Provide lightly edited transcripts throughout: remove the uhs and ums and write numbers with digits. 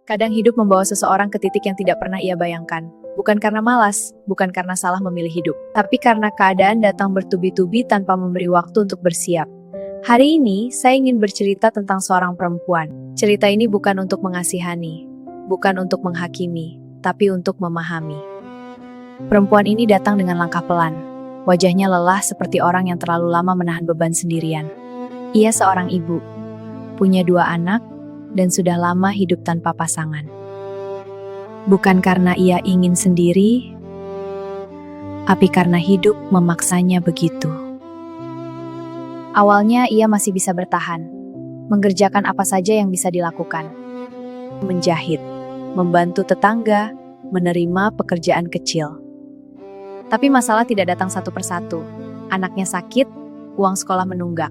Kadang hidup membawa seseorang ke titik yang tidak pernah ia bayangkan. Bukan karena malas, bukan karena salah memilih hidup, tapi karena keadaan datang bertubi-tubi tanpa memberi waktu untuk bersiap. Hari ini, saya ingin bercerita tentang seorang perempuan. Cerita ini bukan untuk mengasihani, bukan untuk menghakimi, tapi untuk memahami. Perempuan ini datang dengan langkah pelan. Wajahnya lelah seperti orang yang terlalu lama menahan beban sendirian. Ia seorang ibu, punya 2 anak, dan sudah lama hidup tanpa pasangan. Bukan karena ia ingin sendiri, tapi karena hidup memaksanya begitu. Awalnya ia masih bisa bertahan, mengerjakan apa saja yang bisa dilakukan. Menjahit, membantu tetangga, menerima pekerjaan kecil. Tapi masalah tidak datang satu persatu. Anaknya sakit, uang sekolah menunggak.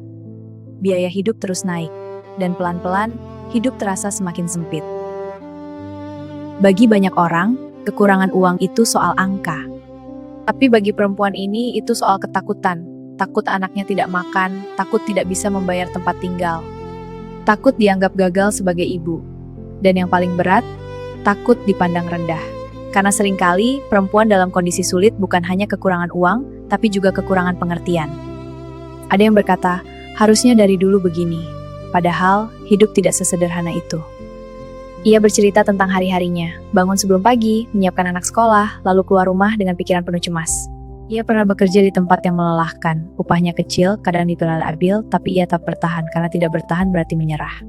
Biaya hidup terus naik, dan pelan-pelan hidup terasa semakin sempit. Bagi banyak orang, kekurangan uang itu soal angka. Tapi bagi perempuan ini itu soal ketakutan. Takut anaknya tidak makan, takut tidak bisa membayar tempat tinggal. Takut dianggap gagal sebagai ibu. Dan yang paling berat, takut dipandang rendah. Karena seringkali perempuan dalam kondisi sulit bukan hanya kekurangan uang, tapi juga kekurangan pengertian. Ada yang berkata, harusnya dari dulu begini. Padahal, hidup tidak sesederhana itu. Ia bercerita tentang hari-harinya, bangun sebelum pagi, menyiapkan anak sekolah, lalu keluar rumah dengan pikiran penuh cemas. Ia pernah bekerja di tempat yang melelahkan, upahnya kecil, kadang dituntut adil, tapi ia tak bertahan, karena tidak bertahan berarti menyerah.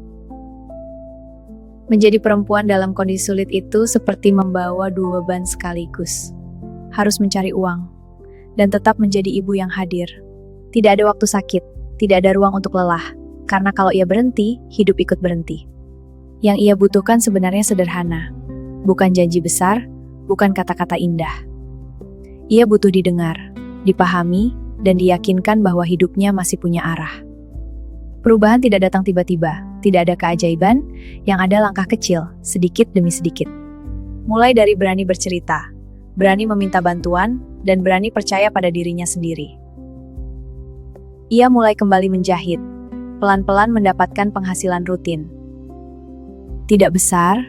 Menjadi perempuan dalam kondisi sulit itu seperti membawa 2 beban sekaligus. Harus mencari uang, dan tetap menjadi ibu yang hadir. Tidak ada waktu sakit, tidak ada ruang untuk lelah. Karena kalau ia berhenti, hidup ikut berhenti. Yang ia butuhkan sebenarnya sederhana. Bukan janji besar, bukan kata-kata indah. Ia butuh didengar, dipahami, dan diyakinkan bahwa hidupnya masih punya arah. Perubahan tidak datang tiba-tiba, tidak ada keajaiban, yang ada langkah kecil, sedikit demi sedikit. Mulai dari berani bercerita, berani meminta bantuan, dan berani percaya pada dirinya sendiri. Ia mulai kembali menjahit, pelan-pelan mendapatkan penghasilan rutin. Tidak besar,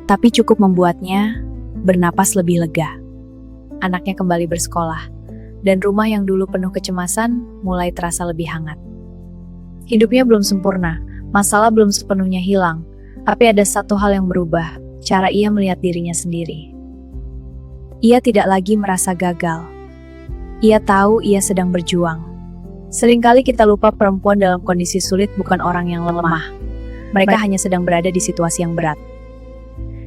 tapi cukup membuatnya bernapas lebih lega. Anaknya kembali bersekolah, dan rumah yang dulu penuh kecemasan mulai terasa lebih hangat. Hidupnya belum sempurna, masalah belum sepenuhnya hilang, tapi ada satu hal yang berubah, cara ia melihat dirinya sendiri. Ia tidak lagi merasa gagal. Ia tahu ia sedang berjuang. Seringkali kita lupa perempuan dalam kondisi sulit bukan orang yang lemah. Mereka hanya sedang berada di situasi yang berat.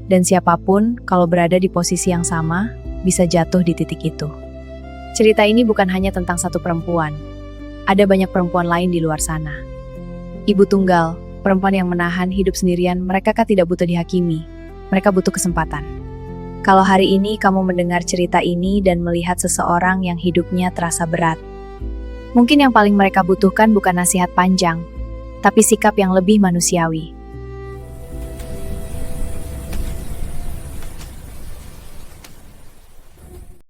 Dan siapapun, kalau berada di posisi yang sama, bisa jatuh di titik itu. Cerita ini bukan hanya tentang satu perempuan. Ada banyak perempuan lain di luar sana. Ibu tunggal, perempuan yang menahan hidup sendirian, mereka tidak butuh dihakimi. Mereka butuh kesempatan. Kalau hari ini kamu mendengar cerita ini dan melihat seseorang yang hidupnya terasa berat, mungkin yang paling mereka butuhkan bukan nasihat panjang, tapi sikap yang lebih manusiawi.